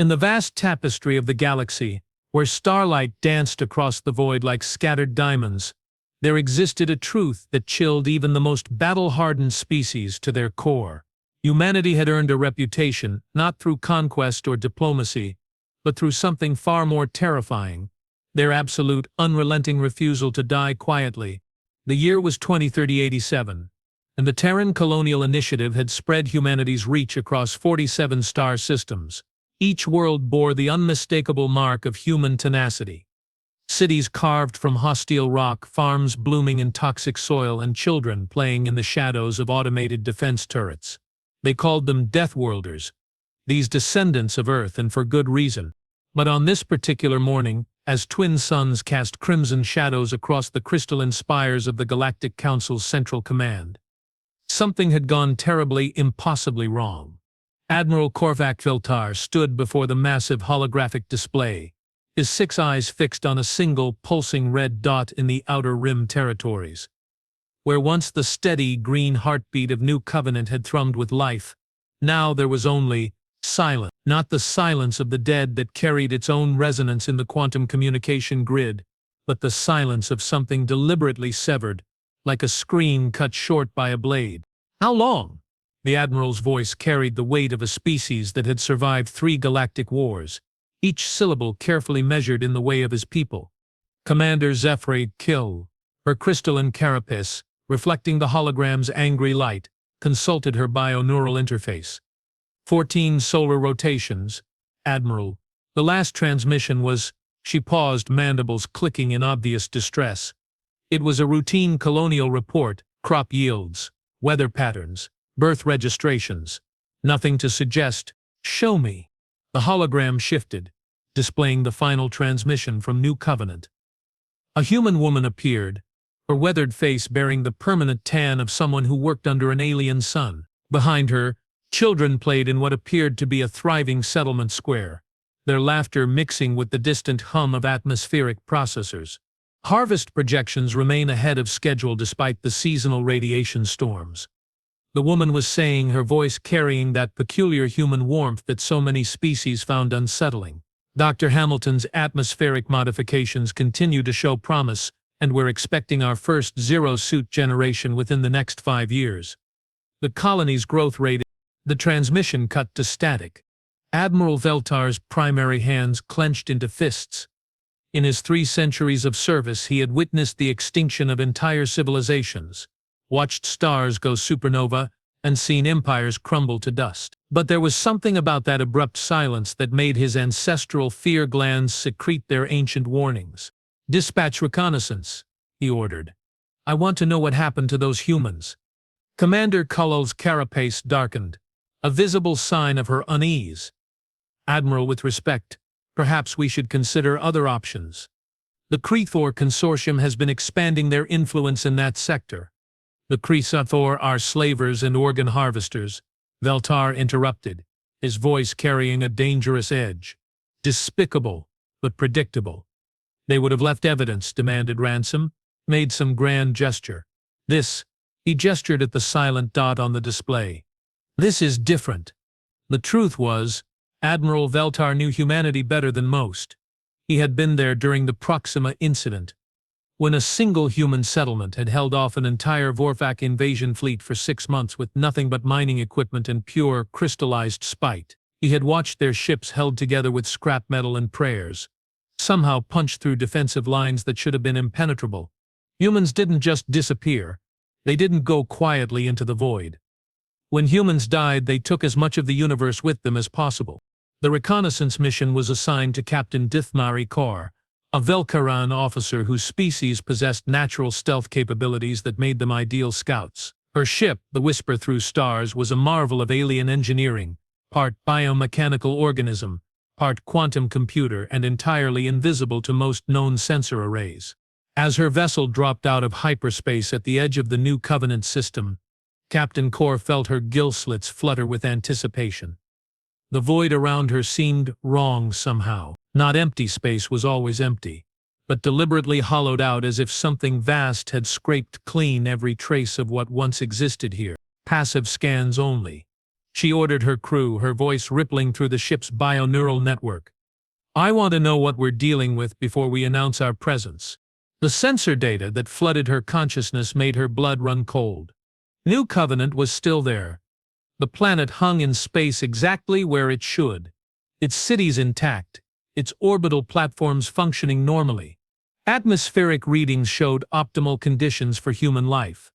In the vast tapestry of the galaxy, where starlight danced across the void like scattered diamonds, there existed a truth that chilled even the most battle-hardened species to their core. Humanity had earned a reputation, not through conquest or diplomacy, but through something far more terrifying: their absolute, unrelenting refusal to die quietly. The year was 2037, and the Terran Colonial Initiative had spread humanity's reach across 47 star systems. Each world bore the unmistakable mark of human tenacity. Cities carved from hostile rock, farms blooming in toxic soil, and children playing in the shadows of automated defense turrets. They called them Deathworlders, these descendants of Earth, and for good reason. But on this particular morning, as twin suns cast crimson shadows across the crystalline spires of the Galactic Council's Central Command, something had gone terribly, impossibly wrong. Admiral Korvac Veltar stood before the massive holographic display, his 6 eyes fixed on a single, pulsing red dot in the Outer Rim territories. Where once the steady, green heartbeat of New Covenant had thrummed with life, now there was only silence. Not the silence of the dead that carried its own resonance in the quantum communication grid, but the silence of something deliberately severed, like a scream cut short by a blade. How long? The Admiral's voice carried the weight of a species that had survived 3 galactic wars, each syllable carefully measured in the way of his people. Commander Zephyr Kill, her crystalline carapace, reflecting the hologram's angry light, consulted her bioneural interface. 14 solar rotations, Admiral. The last transmission was— She paused, mandibles clicking in obvious distress. It was a routine colonial report: crop yields, weather patterns, birth registrations. Nothing to suggest— Show me. The hologram shifted, displaying the final transmission from New Covenant. A human woman appeared, her weathered face bearing the permanent tan of someone who worked under an alien sun. Behind her, children played in what appeared to be a thriving settlement square, their laughter mixing with the distant hum of atmospheric processors. Harvest projections remain ahead of schedule despite the seasonal radiation storms. The woman was saying, her voice carrying that peculiar human warmth that so many species found unsettling. Dr. Hamilton's atmospheric modifications continue to show promise, and we're expecting our first zero-suit generation within the next 5 years. The colony's growth rate— The transmission cut to static. Admiral Veltar's primary hands clenched into fists. In his 3 centuries of service, he had witnessed the extinction of entire civilizations, watched stars go supernova, and seen empires crumble to dust. But there was something about that abrupt silence that made his ancestral fear glands secrete their ancient warnings. "Dispatch reconnaissance," he ordered. "I want to know what happened to those humans." Commander Kull's carapace darkened, a visible sign of her unease. "Admiral, with respect, perhaps we should consider other options. The Krethor Consortium has been expanding their influence in that sector." "The Krethor are slavers and organ harvesters," Veltar interrupted, his voice carrying a dangerous edge. "Despicable, but predictable. They would have left evidence, demanded ransom, made some grand gesture. This," he gestured at the silent dot on the display. "This is different." The truth was, Admiral Veltar knew humanity better than most. He had been there during the Proxima incident, when a single human settlement had held off an entire Vorfak invasion fleet for 6 months with nothing but mining equipment and pure, crystallized spite. He had watched their ships held together with scrap metal and prayers, somehow punch through defensive lines that should have been impenetrable. Humans didn't just disappear. They didn't go quietly into the void. When humans died, they took as much of the universe with them as possible. The reconnaissance mission was assigned to Captain Dithmari Kaur, a Velkaran officer whose species possessed natural stealth capabilities that made them ideal scouts. Her ship, the Whisper Through Stars, was a marvel of alien engineering, part biomechanical organism, part quantum computer, and entirely invisible to most known sensor arrays. As her vessel dropped out of hyperspace at the edge of the New Covenant system, Captain Kaur felt her gill slits flutter with anticipation. The void around her seemed wrong somehow. Not empty space was always empty, but deliberately hollowed out as if something vast had scraped clean every trace of what once existed here. Passive scans only. She ordered her crew, her voice rippling through the ship's bioneural network. "I want to know what we're dealing with before we announce our presence." The sensor data that flooded her consciousness made her blood run cold. New Covenant was still there. The planet hung in space exactly where it should. Its cities intact, its orbital platforms functioning normally. Atmospheric readings showed optimal conditions for human life.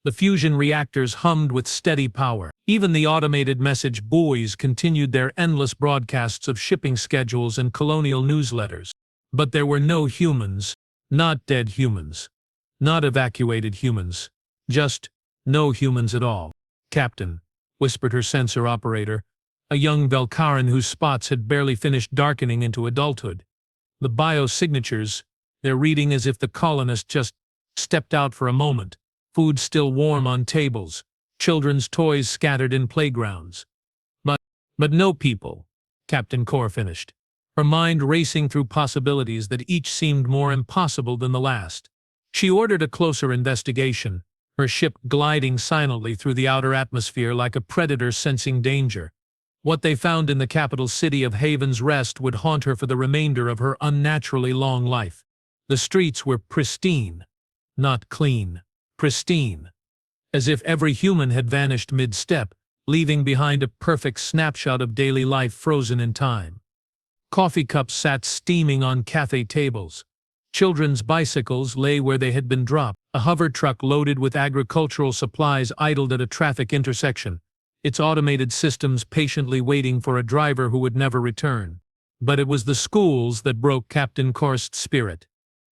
The fusion reactors hummed with steady power. Even the automated message buoys continued their endless broadcasts of shipping schedules and colonial newsletters. But there were no humans, not dead humans, not evacuated humans, just no humans at all. "Captain," whispered her sensor operator, a young Velkaran whose spots had barely finished darkening into adulthood. "The biosignatures, they're reading as if the colonists just stepped out for a moment. Food still warm on tables, children's toys scattered in playgrounds. But no people," Captain Core finished, her mind racing through possibilities that each seemed more impossible than the last. She ordered a closer investigation, her ship gliding silently through the outer atmosphere like a predator sensing danger. What they found in the capital city of Haven's Rest would haunt her for the remainder of her unnaturally long life. The streets were pristine, not clean. Pristine, as if every human had vanished mid-step, leaving behind a perfect snapshot of daily life frozen in time. Coffee cups sat steaming on cafe tables. Children's bicycles lay where they had been dropped. A hover truck loaded with agricultural supplies idled at a traffic intersection, its automated systems patiently waiting for a driver who would never return. But it was the schools that broke Captain Korst's spirit.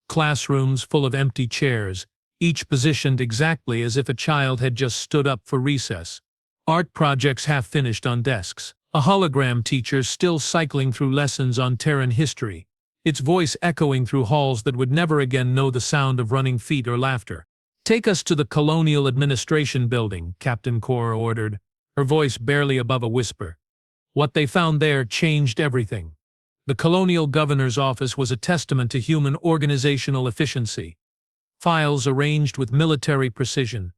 Classrooms full of empty chairs, each positioned exactly as if a child had just stood up for recess. Art projects half finished on desks. A hologram teacher still cycling through lessons on Terran history, its voice echoing through halls that would never again know the sound of running feet or laughter. "Take us to the Colonial Administration Building," Captain Core ordered, her voice barely above a whisper. What they found there changed everything. The Colonial Governor's office was a testament to human organizational efficiency. Files arranged with military precision,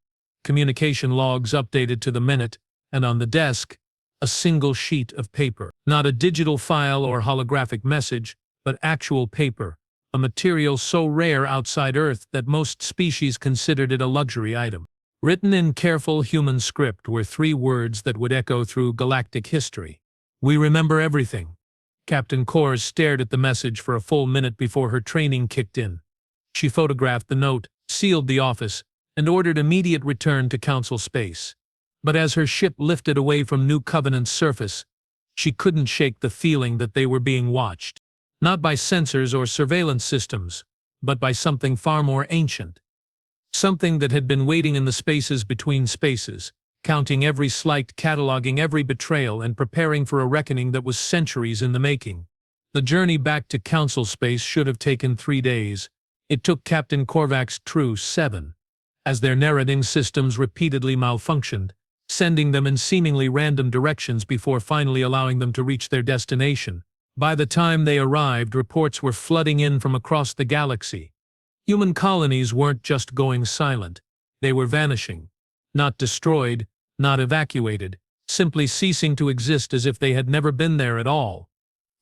communication logs updated to the minute, and on the desk, a single sheet of paper. Not a digital file or holographic message, but actual paper, a material so rare outside Earth that most species considered it a luxury item. Written in careful human script were 3 words that would echo through galactic history. "We remember everything." Captain Kors stared at the message for a full minute before her training kicked in. She photographed the note, sealed the office, and ordered immediate return to Council space. But as her ship lifted away from New Covenant's surface, she couldn't shake the feeling that they were being watched. Not by sensors or surveillance systems, but by something far more ancient. Something that had been waiting in the spaces between spaces, counting every slight, cataloging every betrayal, and preparing for a reckoning that was centuries in the making. The journey back to Council space should have taken 3 days. It took Captain Korvac's crew 7, as their narrating systems repeatedly malfunctioned, sending them in seemingly random directions before finally allowing them to reach their destination. By the time they arrived, reports were flooding in from across the galaxy. Human colonies weren't just going silent, they were vanishing. Not destroyed, not evacuated, simply ceasing to exist as if they had never been there at all.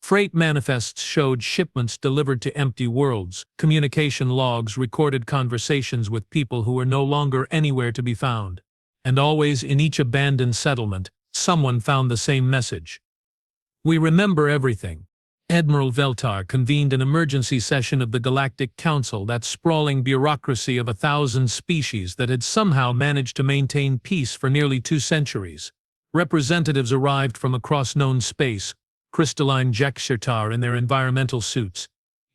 Freight manifests showed shipments delivered to empty worlds. Communication logs recorded conversations with people who were no longer anywhere to be found. And always in each abandoned settlement, someone found the same message. "We remember everything." Admiral Veltar convened an emergency session of the Galactic Council, that sprawling bureaucracy of 1,000 species that had somehow managed to maintain peace for nearly 2 centuries. Representatives arrived from across known space, crystalline Jekshirtar in their environmental suits,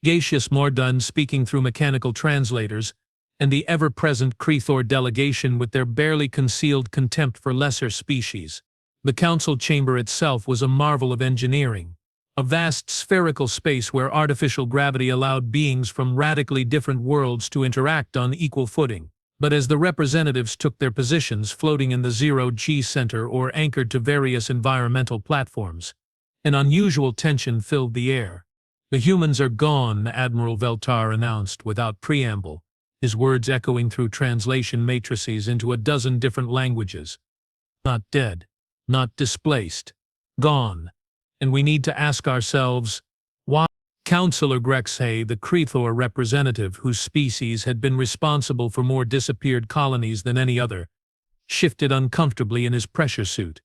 gaseous Mordan speaking through mechanical translators, and the ever-present Krethor delegation with their barely concealed contempt for lesser species. The council chamber itself was a marvel of engineering, a vast spherical space where artificial gravity allowed beings from radically different worlds to interact on equal footing. But as the representatives took their positions floating in the zero-G center or anchored to various environmental platforms, an unusual tension filled the air. "The humans are gone," Admiral Veltar announced without preamble, his words echoing through translation matrices into a dozen different languages. "Not dead. not displaced. Gone. And we need to ask ourselves, why? Councillor Grexhay, the Creathor representative whose species had been responsible for more disappeared colonies than any other, shifted uncomfortably in his pressure suit.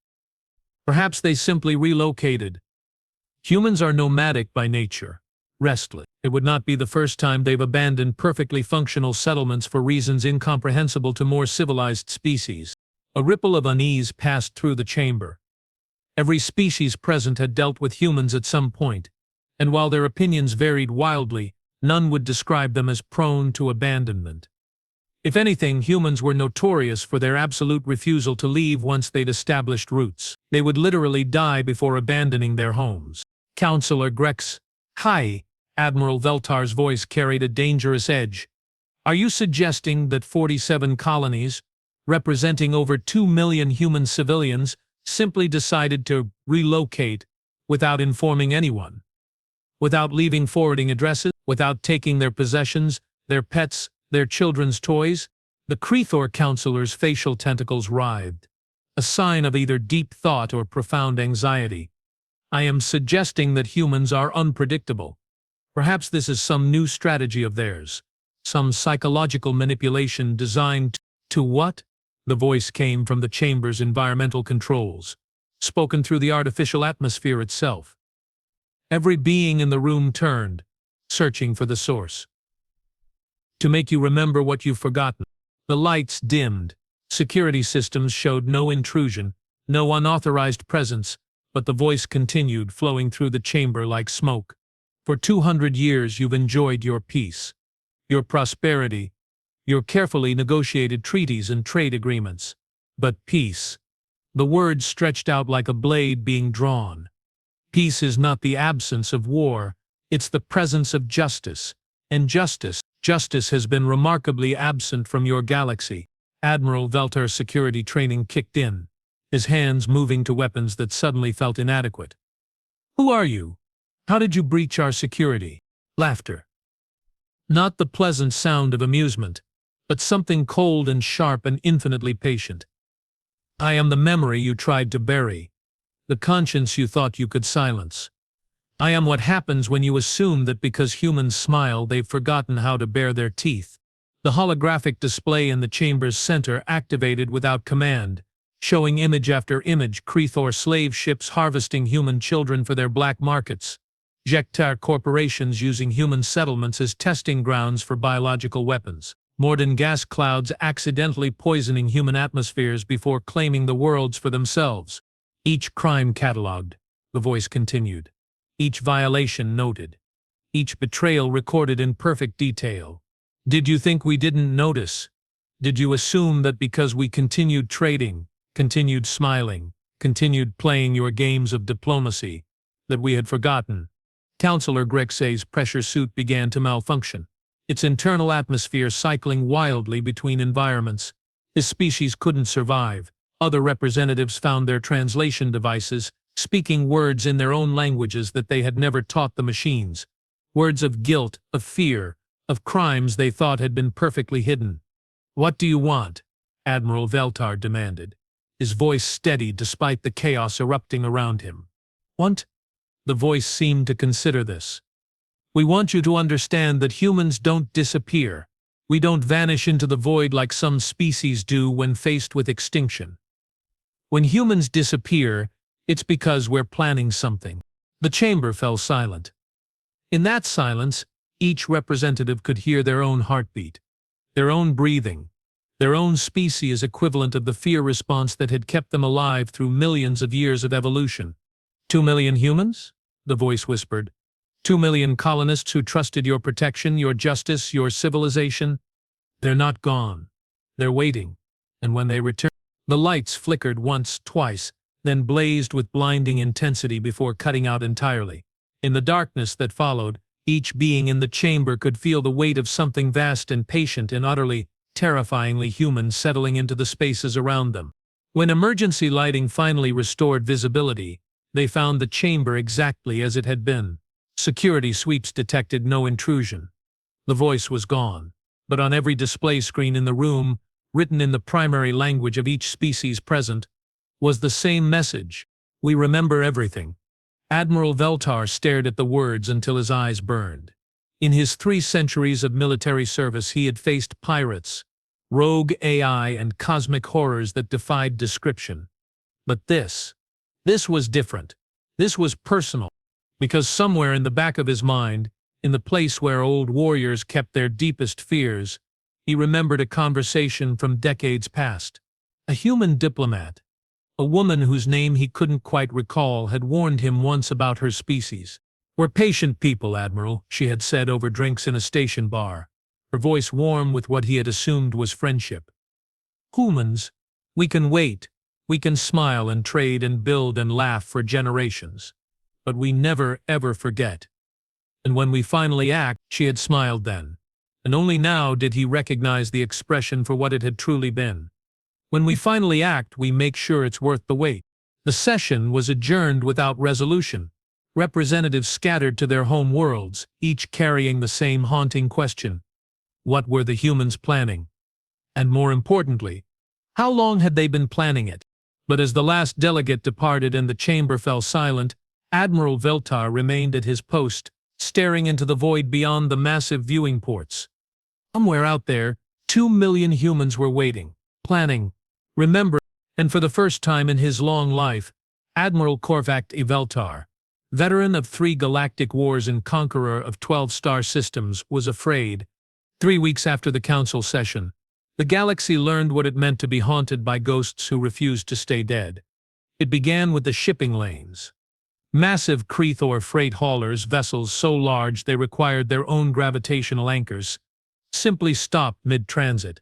Perhaps they simply relocated. Humans are nomadic by nature, restless. It would not be the first time they've abandoned perfectly functional settlements for reasons incomprehensible to more civilized species. A ripple of unease passed through the chamber. Every species present had dealt with humans at some point, and while their opinions varied wildly, none would describe them as prone to abandonment. If anything, humans were notorious for their absolute refusal to leave once they'd established roots. They would literally die before abandoning their homes. Councillor Grex, hi, Admiral Veltar's voice carried a dangerous edge. Are you suggesting that 47 colonies, representing over 2 million human civilians, simply decided to relocate without informing anyone? Without leaving forwarding addresses, without taking their possessions, their pets, their children's toys? The Creathor councillor's facial tentacles writhed, a sign of either deep thought or profound anxiety. I am suggesting that humans are unpredictable. Perhaps this is some new strategy of theirs, some psychological manipulation designed to what? The voice came from the chamber's environmental controls, spoken through the artificial atmosphere itself. Every being in the room turned, searching for the source. To make you remember what you've forgotten. The lights dimmed. Security systems showed no intrusion, no unauthorized presence, but the voice continued, flowing through the chamber like smoke. For 200 years you've enjoyed your peace, your prosperity, your carefully negotiated treaties and trade agreements. But peace. The word stretched out like a blade being drawn. Peace is not the absence of war, it's the presence of justice. And justice has been remarkably absent from your galaxy. Admiral Veltar's security training kicked in, his hands moving to weapons that suddenly felt inadequate. Who are you? How did you breach our security? Laughter. Not the pleasant sound of amusement, but something cold and sharp and infinitely patient. I am the memory you tried to bury, the conscience you thought you could silence. I am what happens when you assume that because humans smile, they've forgotten how to bare their teeth. The holographic display in the chamber's center activated without command, showing image after image Creathor slave ships harvesting human children for their black markets, Jektar corporations using human settlements as testing grounds for biological weapons, Morden gas clouds accidentally poisoning human atmospheres before claiming the worlds for themselves. Each crime catalogued, the voice continued. Each violation noted. Each betrayal recorded in perfect detail. Did you think we didn't notice? Did you assume that because we continued trading, continued smiling, continued playing your games of diplomacy, that we had forgotten? Councillor Grexay's pressure suit began to malfunction, its internal atmosphere cycling wildly between environments. His species couldn't survive. Other representatives found their translation devices, speaking words in their own languages that they had never taught the machines. Words of guilt, of fear, of crimes they thought had been perfectly hidden. What do you want? Admiral Veltar demanded, his voice steady despite the chaos erupting around him. Want? The voice seemed to consider this. We want you to understand that humans don't disappear. We don't vanish into the void like some species do when faced with extinction. When humans disappear, it's because we're planning something. The chamber fell silent. In that silence, each representative could hear their own heartbeat, their own breathing, their own species equivalent of the fear response that had kept them alive through millions of years of evolution. 2 million humans? The voice whispered. 2 million colonists who trusted your protection, your justice, your civilization? They're not gone. They're waiting. And when they return, the lights flickered once, twice, then blazed with blinding intensity before cutting out entirely. In the darkness that followed, each being in the chamber could feel the weight of something vast and patient and utterly, terrifyingly human settling into the spaces around them. When emergency lighting finally restored visibility, they found the chamber exactly as it had been. Security sweeps detected no intrusion. The voice was gone, but on every display screen in the room, written in the primary language of each species present, was the same message. We remember everything. Admiral Veltar stared at the words until his eyes burned. In his 3 centuries of military service he had faced pirates, rogue AI, and cosmic horrors that defied description. But this was different. This was personal. Because somewhere in the back of his mind, in the place where old warriors kept their deepest fears, he remembered a conversation from decades past. A human diplomat, a woman whose name he couldn't quite recall, had warned him once about her species. "We're patient people, Admiral," she had said over drinks in a station bar, her voice warm with what he had assumed was friendship. "Humans, we can wait, we can smile and trade and build and laugh for generations. But we never, ever forget. And when we finally act," she had smiled then, and only now did he recognize the expression for what it had truly been. "When we finally act, we make sure it's worth the wait." The session was adjourned without resolution. Representatives scattered to their home worlds, each carrying the same haunting question. What were the humans planning? And more importantly, how long had they been planning it? But as the last delegate departed and the chamber fell silent, Admiral Veltar remained at his post, staring into the void beyond the massive viewing ports. Somewhere out there, 2 million humans were waiting, planning, remembering, and for the first time in his long life, Admiral Korvac Veltar, veteran of 3 galactic wars and conqueror of 12 star systems, was afraid. 3 weeks after the council session, the galaxy learned what it meant to be haunted by ghosts who refused to stay dead. It began with the shipping lanes. Massive Krethor freight haulers, vessels so large they required their own gravitational anchors, simply stopped mid-transit.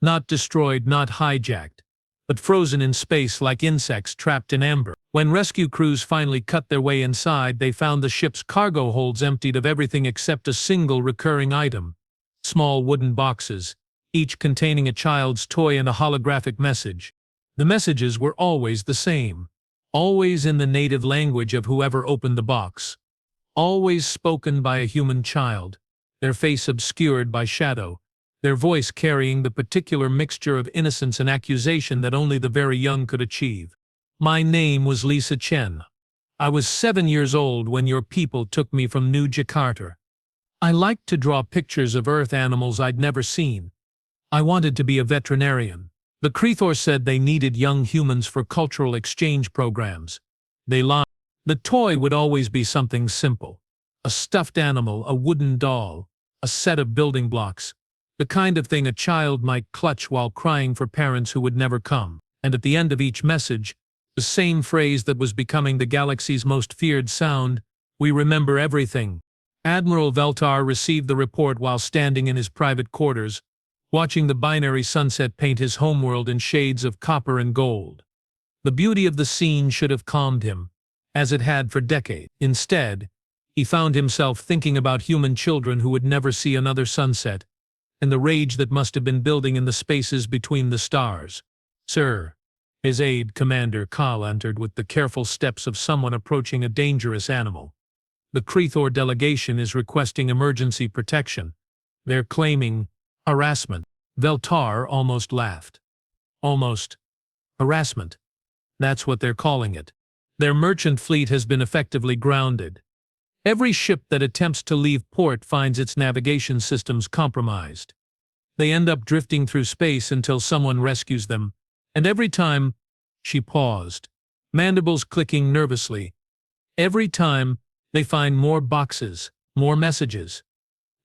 Not destroyed, not hijacked, but frozen in space like insects trapped in amber. When rescue crews finally cut their way inside, they found the ship's cargo holds emptied of everything except a single recurring item. Small wooden boxes, each containing a child's toy and a holographic message. The messages were always the same. Always in the native language of whoever opened the box. Always spoken by a human child, their face obscured by shadow, their voice carrying the particular mixture of innocence and accusation that only the very young could achieve. "My name was Lisa Chen. I was 7 years old when your people took me from New Jakarta. I liked to draw pictures of Earth animals I'd never seen. I wanted to be a veterinarian. The Krethor said they needed young humans for cultural exchange programs. They lied. The toy would always be something simple. A stuffed animal, a wooden doll, a set of building blocks. The kind of thing a child might clutch while crying for parents who would never come. And at the end of each message, the same phrase that was becoming the galaxy's most feared sound, "We remember everything." Admiral Veltar received the report while standing in his private quarters, watching the binary sunset paint his homeworld in shades of copper and gold. The beauty of the scene should have calmed him, as it had for decades. Instead, he found himself thinking about human children who would never see another sunset, and the rage that must have been building in the spaces between the stars. "Sir," his aide, Commander Kal, entered with the careful steps of someone approaching a dangerous animal. "The Krethor delegation is requesting emergency protection. They're claiming harassment." Veltar almost laughed. "Almost. Harassment. That's what they're calling it. Their merchant fleet has been effectively grounded. Every ship that attempts to leave port finds its navigation systems compromised. They end up drifting through space until someone rescues them, and every time—" She paused, mandibles clicking nervously. "Every time, they find more boxes, more messages.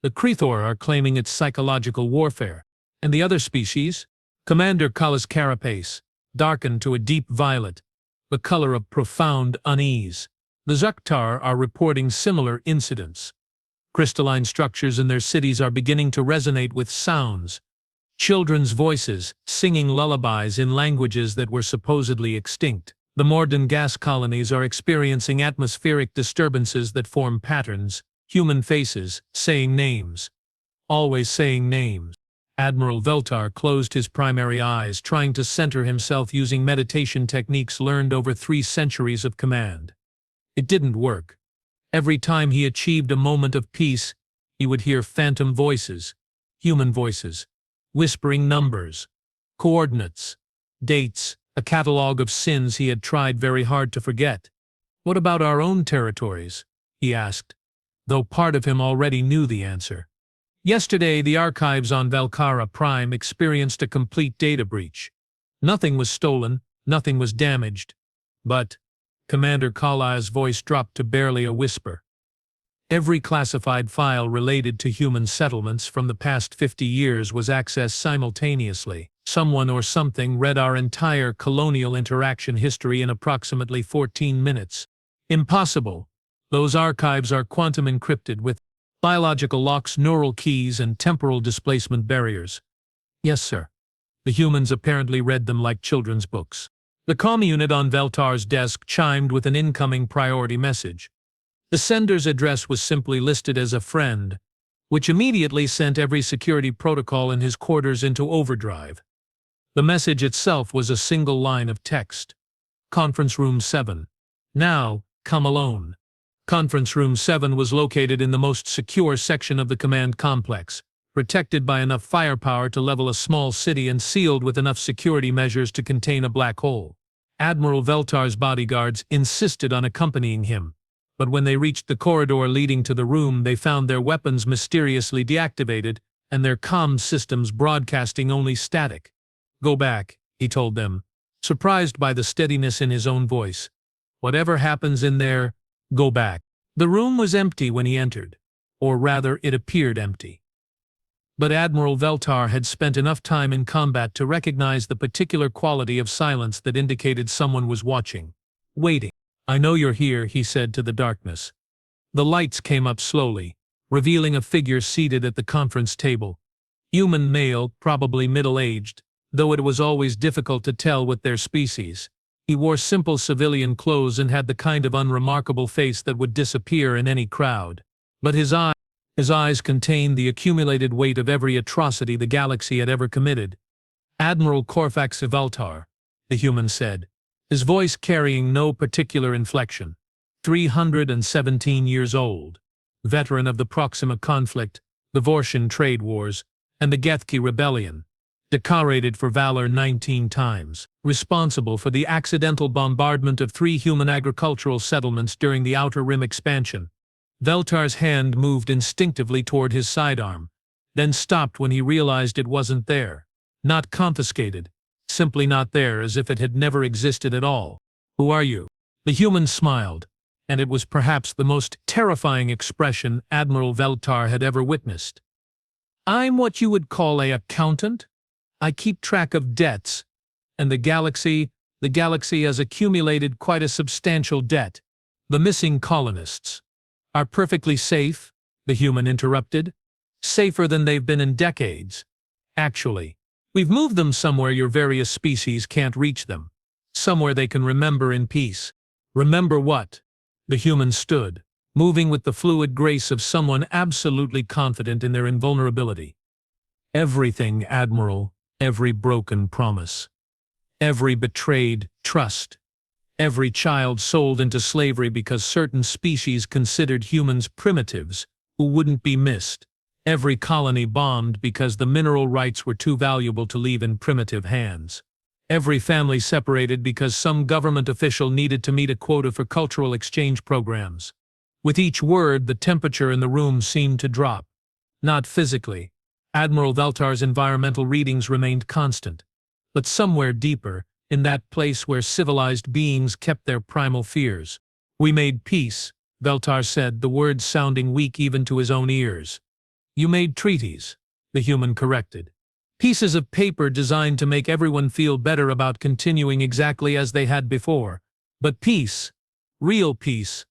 The Krethor are claiming it's psychological warfare. And the other species?" Commander Kal's carapace darkened to a deep violet, the color of profound unease. "The Zuktar are reporting similar incidents. Crystalline structures in their cities are beginning to resonate with sounds. Children's voices, singing lullabies in languages that were supposedly extinct. The Morden gas colonies are experiencing atmospheric disturbances that form patterns. Human faces, saying names. Always saying names." Admiral Veltar closed his primary eyes, trying to center himself using meditation techniques learned over 3 centuries of command. It didn't work. Every time he achieved a moment of peace, he would hear phantom voices, human voices, whispering numbers, coordinates, dates, a catalogue of sins he had tried very hard to forget. "What about our own territories?" he asked, though part of him already knew the answer. Yesterday, the archives on Valkara Prime experienced a complete data breach. Nothing was stolen, nothing was damaged. But Commander Kala's voice dropped to barely a whisper. Every classified file related to human settlements from the past 50 years was accessed simultaneously. Someone or something read our entire colonial interaction history in approximately 14 minutes. Impossible. Those archives are quantum encrypted with biological locks, neural keys, and temporal displacement barriers. Yes, sir. The humans apparently read them like children's books. The comm unit on Veltar's desk chimed with an incoming priority message. The sender's address was simply listed as a friend, which immediately sent every security protocol in his quarters into overdrive. The message itself was a single line of text. Conference Room 7. Now, come alone. Conference Room 7 was located in the most secure section of the command complex, protected by enough firepower to level a small city and sealed with enough security measures to contain a black hole. Admiral Veltar's bodyguards insisted on accompanying him, but when they reached the corridor leading to the room, they found their weapons mysteriously deactivated and their comm systems broadcasting only static. "Go back," he told them, surprised by the steadiness in his own voice. "Whatever happens in there, go back." The room was empty when he entered, or rather it appeared empty. But Admiral Veltar had spent enough time in combat to recognize the particular quality of silence that indicated someone was watching, waiting. "I know you're here," he said to the darkness. The lights came up slowly, revealing a figure seated at the conference table. Human male, probably middle-aged, though it was always difficult to tell with their species. He wore simple civilian clothes and had the kind of unremarkable face that would disappear in any crowd. But his eyes contained the accumulated weight of every atrocity the galaxy had ever committed. "Admiral Corfax Veltar," the human said, his voice carrying no particular inflection. 317 years old, veteran of the Proxima conflict, the Vortian trade wars, and the Gethki rebellion. Decorated for valor 19 times, responsible for the accidental bombardment of 3 human agricultural settlements during the Outer Rim expansion. Veltar's hand moved instinctively toward his sidearm, then stopped when he realized it wasn't there. Not confiscated, simply not there, as if it had never existed at all. "Who are you?" The human smiled, and it was perhaps the most terrifying expression Admiral Veltar had ever witnessed. "I'm what you would call an accountant. I keep track of debts, and the galaxy has accumulated quite a substantial debt." "The missing colonists are perfectly safe," the human interrupted. "Safer than they've been in decades. Actually, we've moved them somewhere your various species can't reach them. Somewhere they can remember in peace." "Remember what?" The human stood, moving with the fluid grace of someone absolutely confident in their invulnerability. "Everything, Admiral. Every broken promise. Every betrayed trust. Every child sold into slavery because certain species considered humans primitives who wouldn't be missed. Every colony bombed because the mineral rights were too valuable to leave in primitive hands. Every family separated because some government official needed to meet a quota for cultural exchange programs." With each word, the temperature in the room seemed to drop. Not physically. Admiral Veltar's environmental readings remained constant. But somewhere deeper, in that place where civilized beings kept their primal fears. "We made peace," Veltar said, the words sounding weak even to his own ears. "You made treaties," the human corrected. "Pieces of paper designed to make everyone feel better about continuing exactly as they had before. But peace, real peace,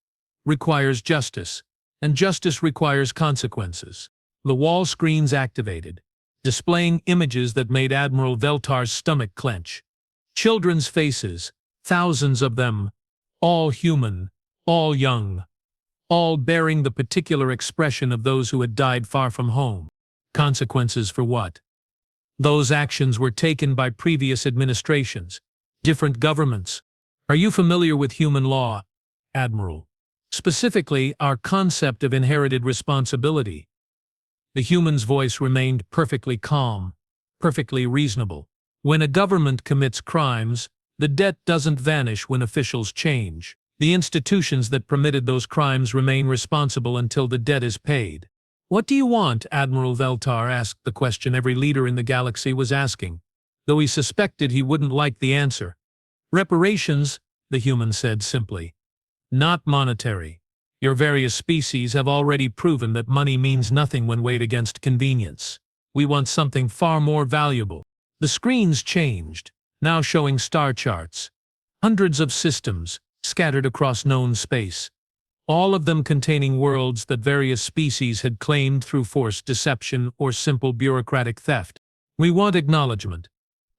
requires justice, and justice requires consequences." The wall screens activated, displaying images that made Admiral Veltar's stomach clench. Children's faces, thousands of them, all human, all young, all bearing the particular expression of those who had died far from home. Consequences for what? Those actions were taken by previous administrations, different governments. "Are you familiar with human law, Admiral? Specifically, our concept of inherited responsibility?" The human's voice remained perfectly calm, perfectly reasonable. "When a government commits crimes, The debt doesn't vanish when officials change. The institutions that permitted those crimes remain responsible until the debt is paid. What do you want? Admiral Veltar asked the question every leader in the galaxy was asking, though he suspected he wouldn't like the answer. Reparations, the human said simply. Not monetary. Your various species have already proven that money means nothing when weighed against convenience. We want something far more valuable. The screens changed, now showing star charts. Hundreds of systems, scattered across known space. All of them containing worlds that various species had claimed through forced deception or simple bureaucratic theft. We want acknowledgement.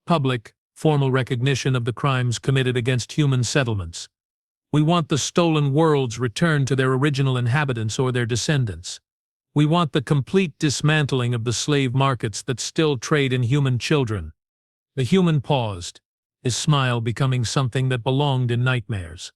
Public, formal recognition of the crimes committed against human settlements. We want the stolen worlds returned to their original inhabitants or their descendants. We want the complete dismantling of the slave markets that still trade in human children. The human paused, his smile becoming something that belonged in nightmares.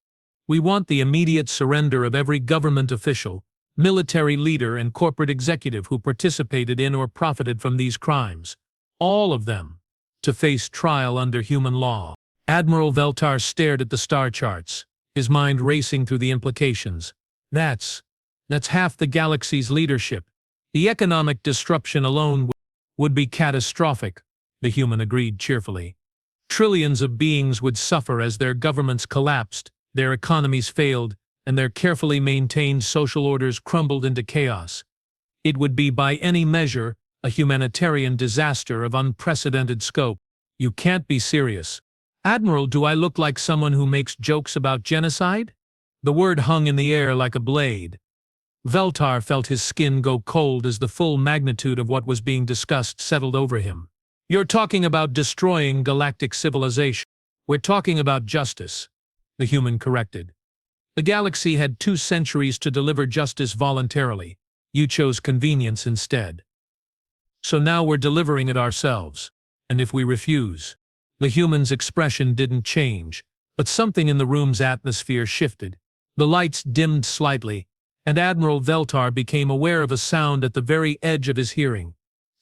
We want the immediate surrender of every government official, military leader, and corporate executive who participated in or profited from these crimes. All of them, to face trial under human law. Admiral Veltar stared at the star charts, his mind racing through the implications. That's half the galaxy's leadership. The economic disruption alone would be catastrophic, the human agreed cheerfully. Trillions of beings would suffer as their governments collapsed, their economies failed, and their carefully maintained social orders crumbled into chaos. It would be, by any measure, a humanitarian disaster of unprecedented scope. You can't be serious. Admiral, do I look like someone who makes jokes about genocide? The word hung in the air like a blade. Veltar felt his skin go cold as the full magnitude of what was being discussed settled over him. You're talking about destroying galactic civilization. We're talking about justice, the human corrected. The galaxy had 2 centuries to deliver justice voluntarily. You chose convenience instead. So now we're delivering it ourselves. And if we refuse? The human's expression didn't change, but something in the room's atmosphere shifted. The lights dimmed slightly, and Admiral Veltar became aware of a sound at the very edge of his hearing.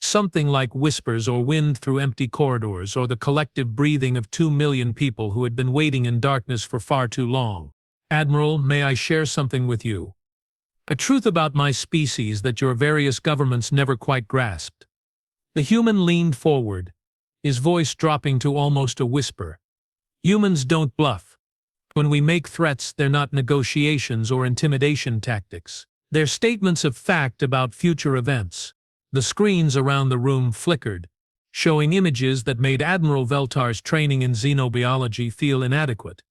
Something like whispers or wind through empty corridors, or the collective breathing of 2 million people who had been waiting in darkness for far too long. Admiral, may I share something with you? A truth about my species that your various governments never quite grasped. The human leaned forward, his voice dropping to almost a whisper. Humans don't bluff. When we make threats, they're not negotiations or intimidation tactics. They're statements of fact about future events. The screens around the room flickered, showing images that made Admiral Veltar's training in xenobiology feel inadequate.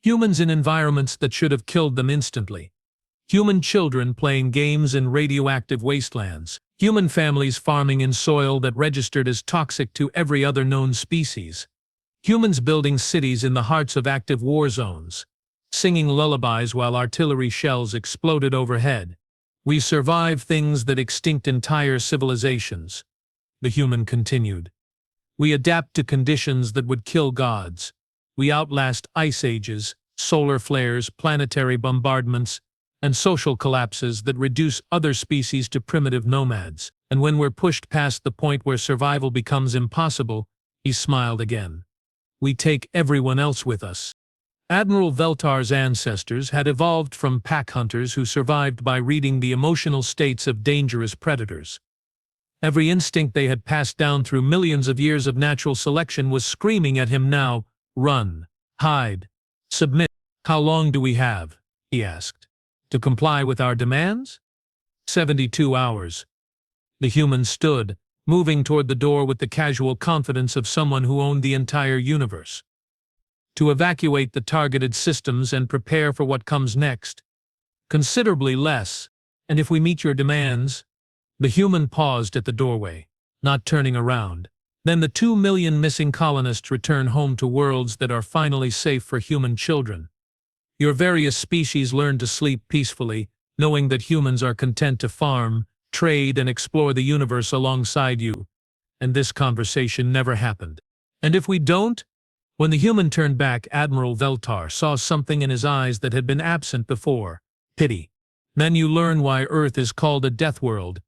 Humans in environments that should have killed them instantly. Human children playing games in radioactive wastelands. Human families farming in soil that registered as toxic to every other known species. Humans building cities in the hearts of active war zones, singing lullabies while artillery shells exploded overhead. We survive things that extinct entire civilizations, the human continued. We adapt to conditions that would kill gods. We outlast ice ages, solar flares, planetary bombardments, and social collapses that reduce other species to primitive nomads. And when we're pushed past the point where survival becomes impossible, he smiled again. We take everyone else with us. Admiral Veltar's ancestors had evolved from pack hunters who survived by reading the emotional states of dangerous predators. Every instinct they had passed down through millions of years of natural selection was screaming at him now, run, hide, submit. How long do we have? He asked. To comply with our demands? 72 hours. The human stood, moving toward the door with the casual confidence of someone who owned the entire universe. To evacuate the targeted systems and prepare for what comes next. Considerably less, and if we meet your demands. The human paused at the doorway, not turning around. Then the 2 million missing colonists return home to worlds that are finally safe for human children. Your various species learn to sleep peacefully, knowing that humans are content to farm, trade, and explore the universe alongside you. And this conversation never happened. And if we don't? When the human turned back, Admiral Veltar saw something in his eyes that had been absent before. Pity. Then you learn why Earth is called a death world,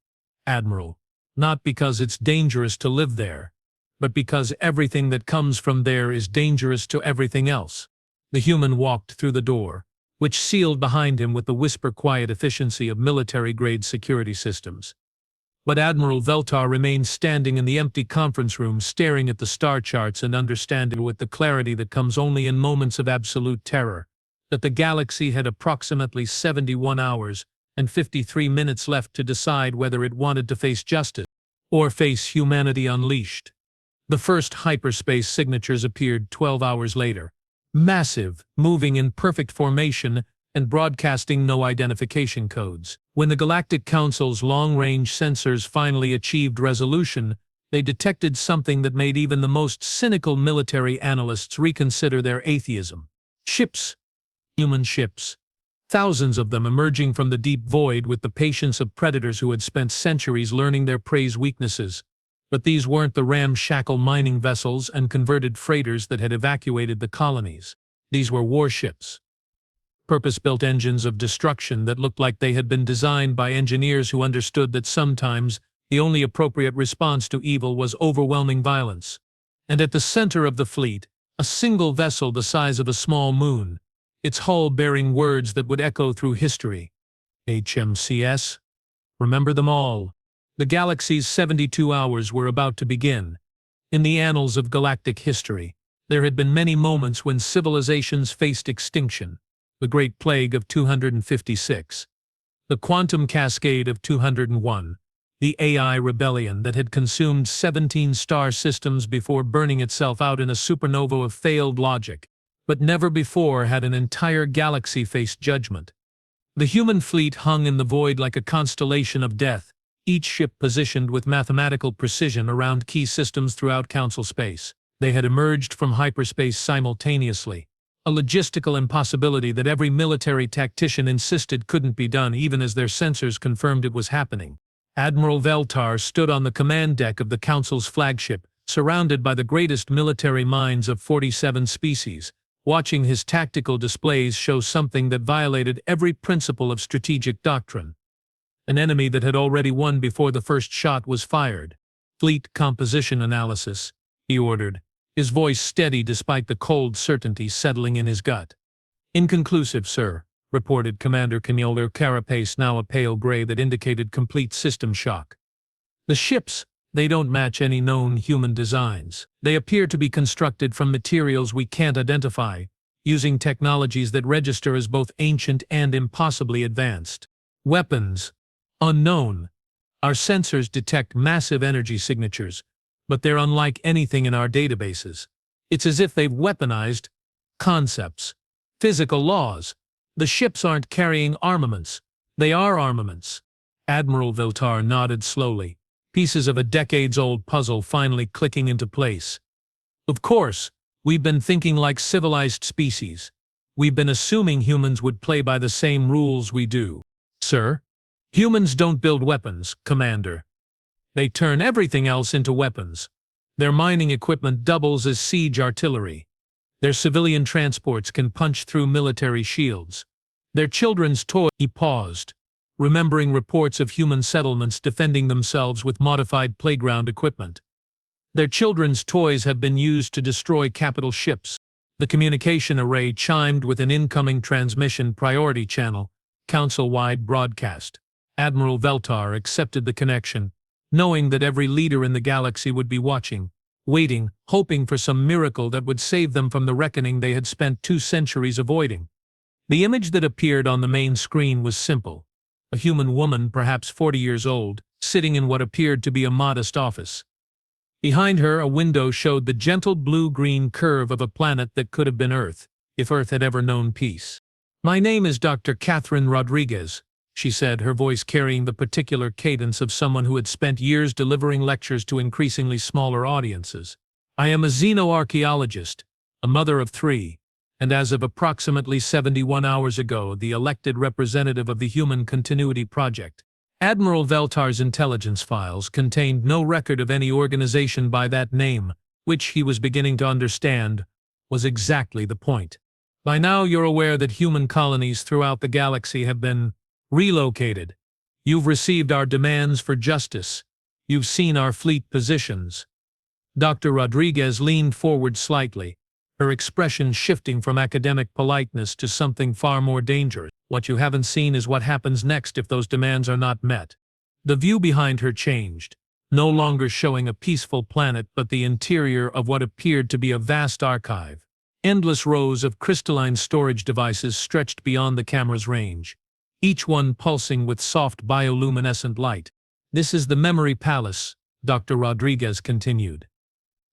Admiral. Not because it's dangerous to live there, but because everything that comes from there is dangerous to everything else. The human walked through the door, which sealed behind him with the whisper-quiet efficiency of military-grade security systems. But Admiral Veltar remained standing in the empty conference room, staring at the star charts and understanding with the clarity that comes only in moments of absolute terror, that the galaxy had approximately 71 hours and 53 minutes left to decide whether it wanted to face justice or face humanity unleashed. The first hyperspace signatures appeared 12 hours later, massive, moving in perfect formation and broadcasting no identification codes. When the Galactic Council's long-range sensors finally achieved resolution, they detected something that made even the most cynical military analysts reconsider their atheism. Ships. Human ships. Thousands of them emerging from the deep void with the patience of predators who had spent centuries learning their prey's weaknesses. But these weren't the ramshackle mining vessels and converted freighters that had evacuated the colonies. These were warships. Purpose-built engines of destruction that looked like they had been designed by engineers who understood that sometimes the only appropriate response to evil was overwhelming violence. And at the center of the fleet, a single vessel the size of a small moon, its hull bearing words that would echo through history. HMCS. Remember them all. The galaxy's 72 hours were about to begin. In the annals of galactic history, there had been many moments when civilizations faced extinction. The Great Plague of 256, the Quantum Cascade of 201, the AI rebellion that had consumed 17 star systems before burning itself out in a supernova of failed logic. But never before had an entire galaxy faced judgment. The human fleet hung in the void like a constellation of death, each ship positioned with mathematical precision around key systems throughout Council space. They had emerged from hyperspace simultaneously, a logistical impossibility that every military tactician insisted couldn't be done even as their sensors confirmed it was happening. Admiral Veltar stood on the command deck of the Council's flagship, surrounded by the greatest military minds of 47 species, watching his tactical displays show something that violated every principle of strategic doctrine. An enemy that had already won before the first shot was fired. Fleet composition analysis, he ordered, his voice steady despite the cold certainty settling in his gut. Inconclusive, sir, reported Commander Camille, their carapace now a pale gray that indicated complete system shock. The ships, they don't match any known human designs. They appear to be constructed from materials we can't identify, using technologies that register as both ancient and impossibly advanced. Weapons. Unknown. Our sensors detect massive energy signatures, but they're unlike anything in our databases. It's as if they've weaponized concepts, physical laws. The ships aren't carrying armaments. They are armaments. Admiral Veltar nodded slowly, pieces of a decades-old puzzle finally clicking into place. Of course, we've been thinking like civilized species. We've been assuming humans would play by the same rules we do. Sir? Humans don't build weapons, Commander. They turn everything else into weapons. Their mining equipment doubles as siege artillery. Their civilian transports can punch through military shields. Their children's toys. He paused, remembering reports of human settlements defending themselves with modified playground equipment. Their children's toys have been used to destroy capital ships. The communication array chimed with an incoming transmission priority channel, council-wide broadcast. Admiral Veltar accepted the connection, knowing that every leader in the galaxy would be watching, waiting, hoping for some miracle that would save them from the reckoning they had spent 2 centuries avoiding. The image that appeared on the main screen was simple. A human woman, perhaps 40 years old, sitting in what appeared to be a modest office. Behind her, a window showed the gentle blue-green curve of a planet that could have been Earth, if Earth had ever known peace. "My name is Dr. Catherine Rodriguez," she said, her voice carrying the particular cadence of someone who had spent years delivering lectures to increasingly smaller audiences. "I am a xenoarchaeologist, a mother of 3, and as of approximately 71 hours ago, the elected representative of the Human Continuity Project." Admiral Veltar's intelligence files contained no record of any organization by that name, which he was beginning to understand was exactly the point. By now you're aware that human colonies throughout the galaxy have been relocated. You've received our demands for justice. You've seen our fleet positions. Dr. Rodriguez leaned forward slightly, her expression shifting from academic politeness to something far more dangerous. What you haven't seen is what happens next if those demands are not met. The view behind her changed, no longer showing a peaceful planet but the interior of what appeared to be a vast archive. Endless rows of crystalline storage devices stretched beyond the camera's range, each one pulsing with soft bioluminescent light. "This is the Memory Palace," Dr. Rodriguez continued.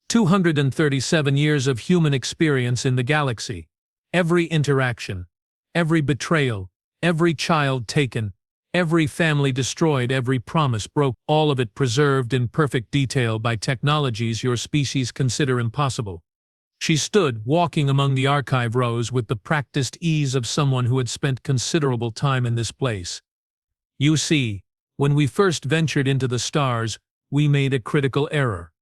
237 years of human experience in the galaxy. Every interaction, every betrayal, every child taken, every family destroyed, every promise broke, all of it preserved in perfect detail by technologies your species consider impossible. She stood, walking among the archive rows with the practiced ease of someone who had spent considerable time in this place. "You see, when we first ventured into the stars, we made a critical error.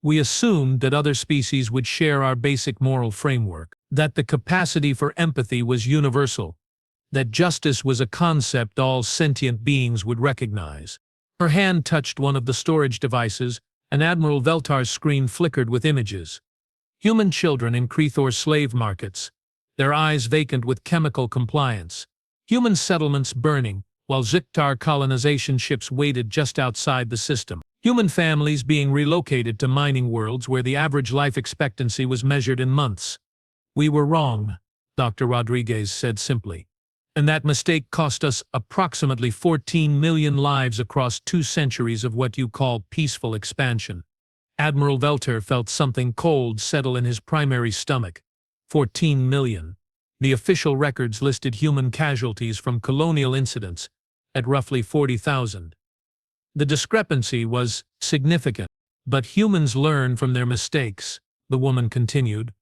We assumed that other species would share our basic moral framework, that the capacity for empathy was universal, that justice was a concept all sentient beings would recognize." Her hand touched one of the storage devices, and Admiral Veltar's screen flickered with images. Human children in Krethor's slave markets, their eyes vacant with chemical compliance. Human settlements burning, while Ziktar colonization ships waited just outside the system. Human families being relocated to mining worlds where the average life expectancy was measured in months. "We were wrong," Dr. Rodriguez said simply. "And that mistake cost us approximately 14 million lives across 2 centuries of what you call peaceful expansion." Admiral Veltar felt something cold settle in his primary stomach. 14 million. The official records listed human casualties from colonial incidents at roughly 40,000. The discrepancy was significant. "But humans learn from their mistakes," the woman continued,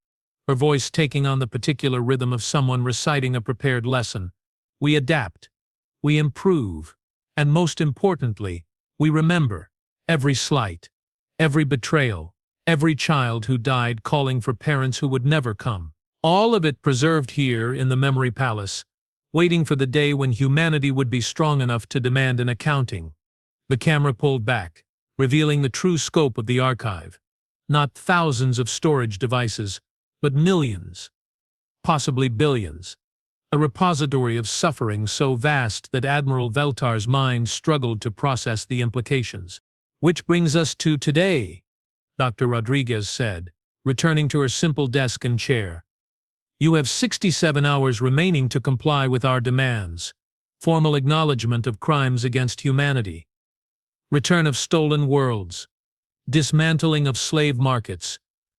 her voice taking on the particular rhythm of someone reciting a prepared lesson. "We adapt, we improve, and most importantly, we remember every slight, every betrayal, every child who died calling for parents who would never come. All of it preserved here in the Memory Palace, waiting for the day when humanity would be strong enough to demand an accounting." The camera pulled back, revealing the true scope of the archive. Not thousands of storage devices, but millions, possibly billions. A repository of suffering so vast that Admiral Veltar's mind struggled to process the implications. "Which brings us to today," Dr. Rodriguez said, returning to her simple desk and chair. "You have 67 hours remaining to comply with our demands. Formal acknowledgement of crimes against humanity. Return of stolen worlds. Dismantling of slave markets.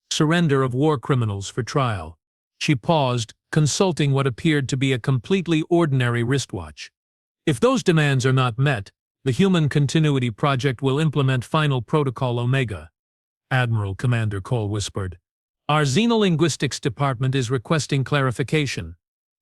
Surrender of war criminals for trial." She paused, consulting what appeared to be a completely ordinary wristwatch. "If those demands are not met, the Human Continuity Project will implement Final Protocol Omega," Admiral Commander Cole whispered. "Our Xenolinguistics department is requesting clarification.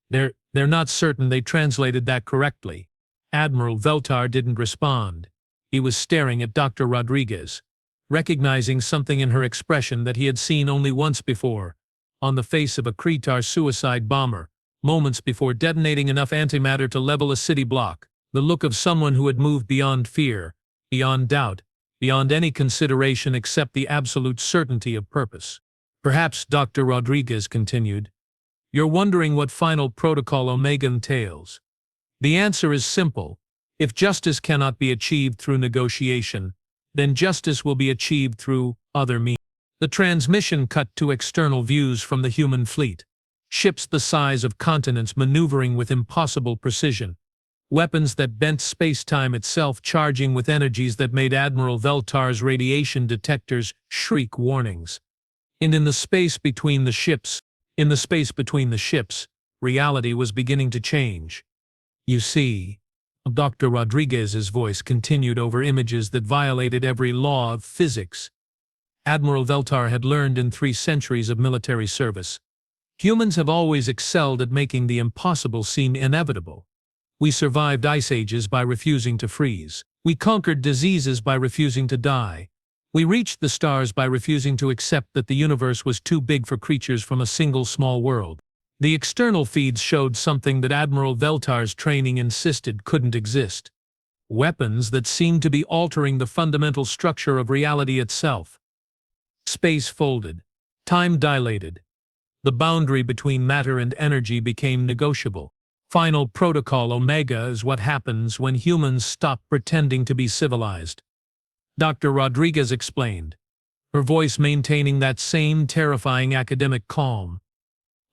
They're not certain they translated that correctly." Admiral Veltar didn't respond. He was staring at Dr. Rodriguez, recognizing something in her expression that he had seen only once before, on the face of a Kretar suicide bomber, moments before detonating enough antimatter to level a city block. The look of someone who had moved beyond fear, beyond doubt, beyond any consideration except the absolute certainty of purpose. "Perhaps," Dr. Rodriguez continued, "you're wondering what Final Protocol Omega entails. The answer is simple. If justice cannot be achieved through negotiation, then justice will be achieved through other means." The transmission cut to external views from the human fleet. Ships the size of continents maneuvering with impossible precision. Weapons that bent space-time itself charging with energies that made Admiral Veltar's radiation detectors shriek warnings. And in the space between the ships, reality was beginning to change. "You see," Dr. Rodriguez's voice continued over images that violated every law of physics. Admiral Veltar had learned in 3 centuries of military service. Humans have always excelled at making the impossible seem inevitable. We survived ice ages by refusing to freeze. We conquered diseases by refusing to die. We reached the stars by refusing to accept that the universe was too big for creatures from a single small world. The external feeds showed something that Admiral Veltar's training insisted couldn't exist. Weapons that seemed to be altering the fundamental structure of reality itself. Space folded. Time dilated. The boundary between matter and energy became negotiable. Final Protocol Omega is what happens when humans stop pretending to be civilized. Dr. Rodriguez explained, her voice maintaining that same terrifying academic calm.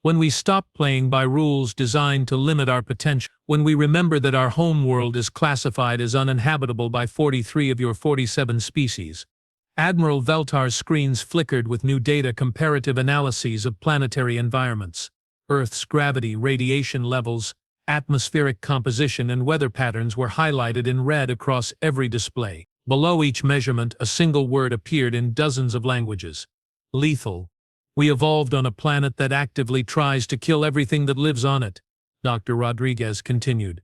When we stop playing by rules designed to limit our potential, when we remember that our home world is classified as uninhabitable by 43 of your 47 species. Admiral Veltar's screens flickered with new data, comparative analyses of planetary environments, Earth's gravity, radiation levels, atmospheric composition and weather patterns were highlighted in red across every display. Below each measurement, a single word appeared in dozens of languages. Lethal. We evolved on a planet that actively tries to kill everything that lives on it, Dr. Rodriguez continued.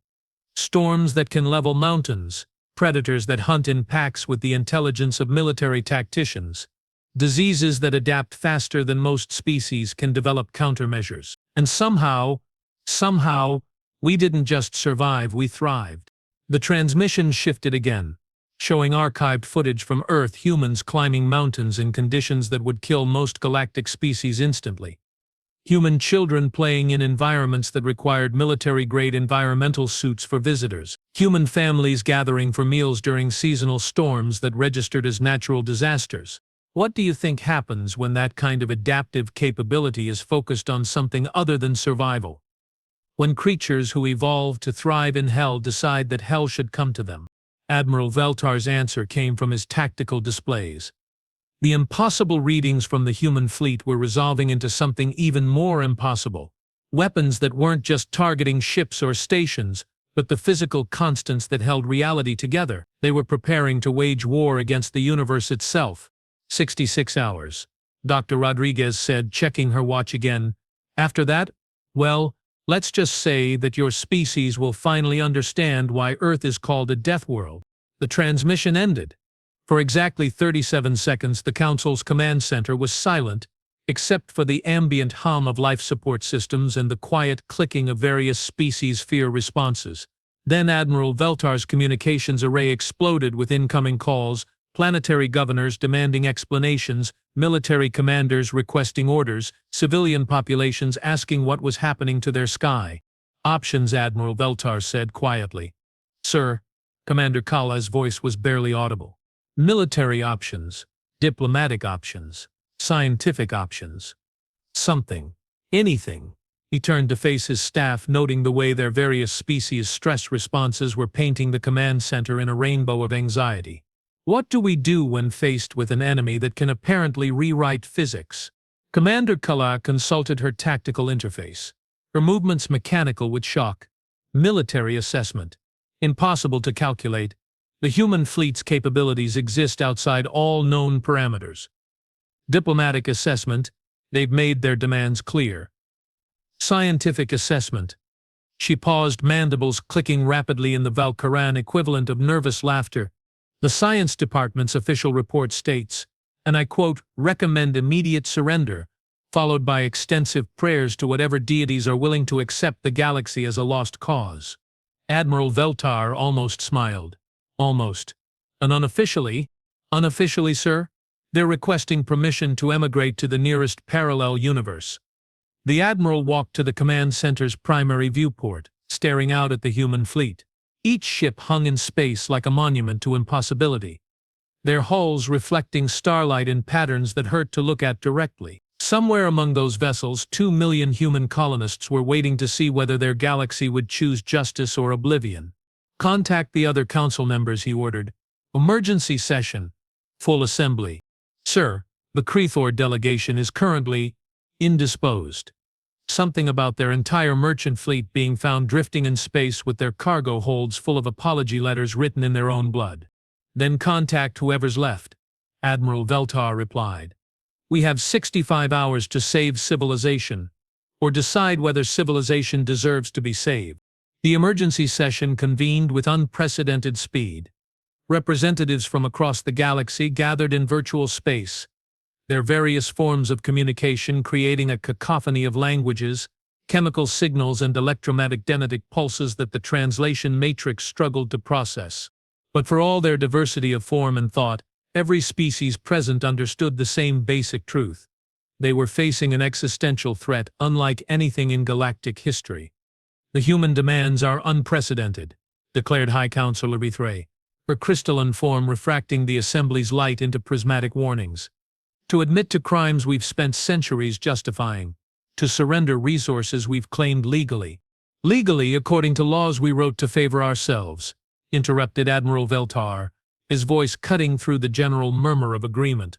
Storms that can level mountains, predators that hunt in packs with the intelligence of military tacticians, diseases that adapt faster than most species can develop countermeasures. And somehow, we didn't just survive, we thrived. The transmission shifted again, showing archived footage from Earth, humans climbing mountains in conditions that would kill most galactic species instantly. Human children playing in environments that required military-grade environmental suits for visitors. Human families gathering for meals during seasonal storms that registered as natural disasters. What do you think happens when that kind of adaptive capability is focused on something other than survival? When creatures who evolved to thrive in hell decide that hell should come to them? Admiral Veltar's answer came from his tactical displays. The impossible readings from the human fleet were resolving into something even more impossible. Weapons that weren't just targeting ships or stations, but the physical constants that held reality together. They were preparing to wage war against the universe itself. 66 hours, Dr. Rodriguez said, checking her watch again. After that, well, let's just say that your species will finally understand why Earth is called a death world. The transmission ended. For exactly 37 seconds, the Council's command center was silent, except for the ambient hum of life support systems and the quiet clicking of various species' fear responses. Then Admiral Veltar's communications array exploded with incoming calls, planetary governors demanding explanations, military commanders requesting orders, civilian populations asking what was happening to their sky. Options, Admiral Veltar said quietly. Sir, Commander Kala's voice was barely audible. Military options, diplomatic options, scientific options. Something. Anything. He turned to face his staff, noting the way their various species' stress responses were painting the command center in a rainbow of anxiety. What do we do when faced with an enemy that can apparently rewrite physics? Commander Kala consulted her tactical interface. Her movements mechanical with shock. Military assessment. Impossible to calculate. The human fleet's capabilities exist outside all known parameters. Diplomatic assessment. They've made their demands clear. Scientific assessment. She paused, mandibles clicking rapidly in the Valkyran equivalent of nervous laughter. The Science Department's official report states, and I quote, recommend immediate surrender, followed by extensive prayers to whatever deities are willing to accept the galaxy as a lost cause. Admiral Veltar almost smiled. Almost. And unofficially, sir, they're requesting permission to emigrate to the nearest parallel universe. The Admiral walked to the command center's primary viewport, staring out at the human fleet. Each ship hung in space like a monument to impossibility, their hulls reflecting starlight in patterns that hurt to look at directly. Somewhere among those vessels, 2 million human colonists were waiting to see whether their galaxy would choose justice or oblivion. Contact the other council members, he ordered. Emergency session. Full assembly. Sir, the Krethor delegation is currently indisposed. Something about their entire merchant fleet being found drifting in space with their cargo holds full of apology letters written in their own blood. Then contact whoever's left, Admiral Veltar replied. We have 65 hours to save civilization, or decide whether civilization deserves to be saved. The emergency session convened with unprecedented speed. Representatives from across the galaxy gathered in virtual space, their various forms of communication creating a cacophony of languages, chemical signals and electromagnetic pulses that the translation matrix struggled to process. But for all their diversity of form and thought, Every species present understood the same basic truth. They were facing an existential threat unlike anything in galactic history. "The human demands are unprecedented," declared High Counselor Bethray, her crystalline form refracting the Assembly's light into prismatic warnings. "To admit to crimes we've spent centuries justifying. To surrender resources we've claimed legally." "Legally, according to laws we wrote to favor ourselves," interrupted Admiral Veltar, his voice cutting through the general murmur of agreement.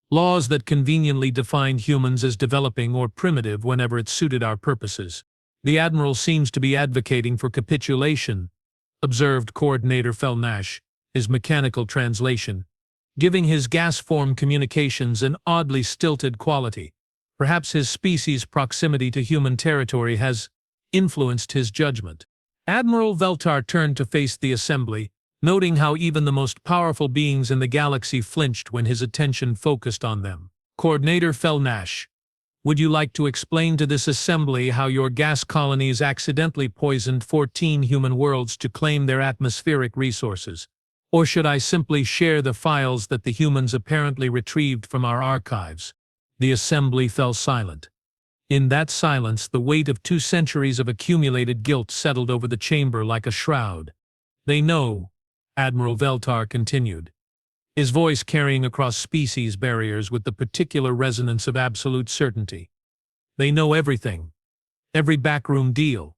"Laws that conveniently defined humans as developing or primitive whenever it suited our purposes." "The Admiral seems to be advocating for capitulation," observed Coordinator Felnash, his mechanical translation, giving his gas-form communications an oddly stilted quality. Perhaps his species' proximity to human territory has influenced his judgment. Admiral Veltar turned to face the Assembly, noting how even the most powerful beings in the galaxy flinched when his attention focused on them. "Coordinator Felnash, would you like to explain to this Assembly how your gas colonies accidentally poisoned 14 human worlds to claim their atmospheric resources? Or should I simply share the files that the humans apparently retrieved from our archives?" The Assembly fell silent. In that silence, the weight of 2 centuries of accumulated guilt settled over the chamber like a shroud. "They know," Admiral Veltar continued, his voice carrying across species barriers with the particular resonance of absolute certainty. "They know everything. Every backroom deal.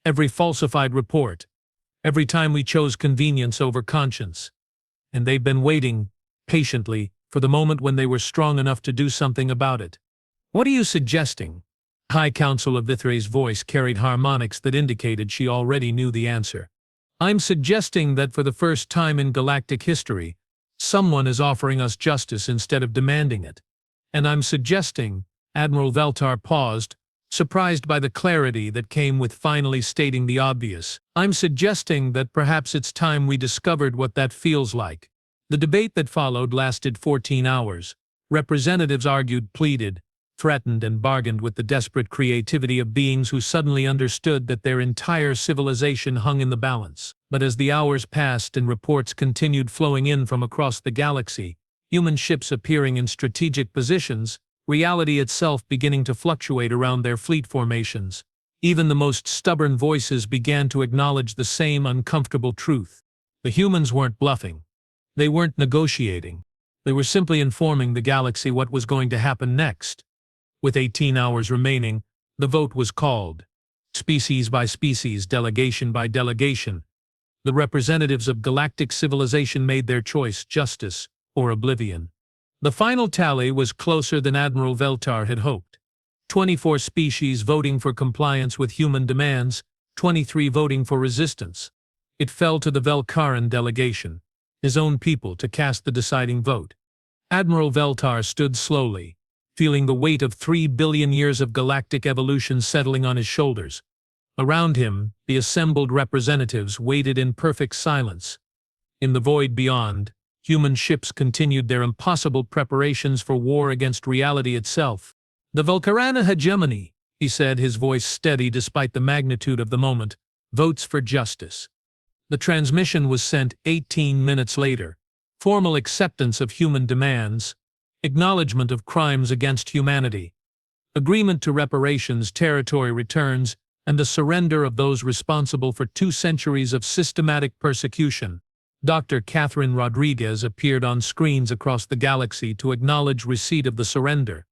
Every falsified report. Every time we chose convenience over conscience. And they've been waiting, patiently, for the moment when they were strong enough to do something about it." "What are you suggesting?" High Counselor Vithray's voice carried harmonics that indicated she already knew the answer. "I'm suggesting that for the first time in galactic history, someone is offering us justice instead of demanding it. And I'm suggesting," Admiral Veltar paused, surprised by the clarity that came with finally stating the obvious, "I'm suggesting that perhaps it's time we discovered what that feels like." The debate that followed lasted 14 hours. Representatives argued, pleaded, threatened, and bargained with the desperate creativity of beings who suddenly understood that their entire civilization hung in the balance. But as the hours passed and reports continued flowing in from across the galaxy, human ships appearing in strategic positions, reality itself beginning to fluctuate around their fleet formations, even the most stubborn voices began to acknowledge the same uncomfortable truth. The humans weren't bluffing. They weren't negotiating. They were simply informing the galaxy what was going to happen next. With 18 hours remaining, the vote was called. Species by species, delegation by delegation, the representatives of galactic civilization made their choice: justice or oblivion. The final tally was closer than Admiral Veltar had hoped. 24 species voting for compliance with human demands, 23 voting for resistance. It fell to the Velkaran delegation, his own people, to cast the deciding vote. Admiral Veltar stood slowly, feeling the weight of 3 billion years of galactic evolution settling on his shoulders. Around him, the assembled representatives waited in perfect silence. In the void beyond, human ships continued their impossible preparations for war against reality itself. "The Volcarana hegemony," he said, his voice steady despite the magnitude of the moment, "votes for justice." The transmission was sent 18 minutes later. Formal acceptance of human demands, acknowledgement of crimes against humanity, agreement to reparations, territory returns, and the surrender of those responsible for 2 centuries of systematic persecution. Dr. Catherine Rodriguez appeared on screens across the galaxy to acknowledge receipt of the surrender.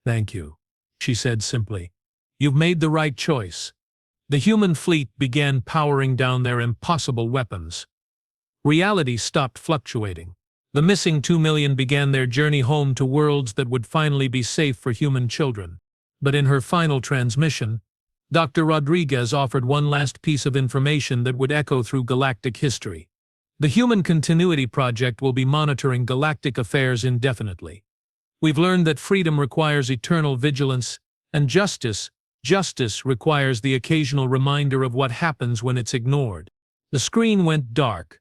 "Thank you," she said simply. "You've made the right choice." The human fleet began powering down their impossible weapons. Reality stopped fluctuating. The missing 2 million began their journey home to worlds that would finally be safe for human children. But in her final transmission, Dr. Rodriguez offered one last piece of information that would echo through galactic history. "The Human Continuity Project will be monitoring galactic affairs indefinitely. We've learned that freedom requires eternal vigilance, and justice requires the occasional reminder of what happens when it's ignored." The screen went dark.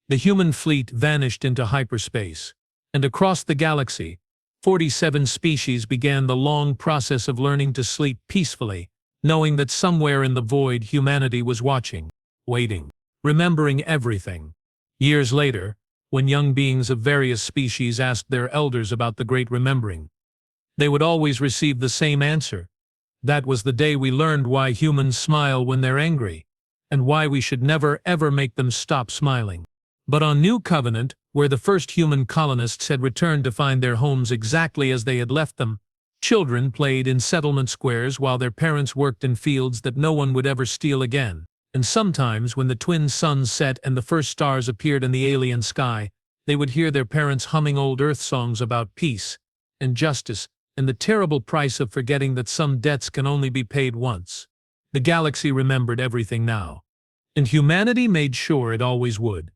The human fleet vanished into hyperspace, and across the galaxy, 47 species began the long process of learning to sleep peacefully, knowing that somewhere in the void humanity was watching, waiting, remembering everything. Years later, when young beings of various species asked their elders about the Great Remembering. They would always receive the same answer. That was the day we learned why humans smile when they're angry, and why we should never ever make them stop smiling. But on New Covenant, where the first human colonists had returned to find their homes exactly as they had left them, children played in settlement squares while their parents worked in fields that no one would ever steal again. And sometimes, when the twin suns set and the first stars appeared in the alien sky, they would hear their parents humming old Earth songs about peace and justice and the terrible price of forgetting that some debts can only be paid once. The galaxy remembered everything now, and humanity made sure it always would.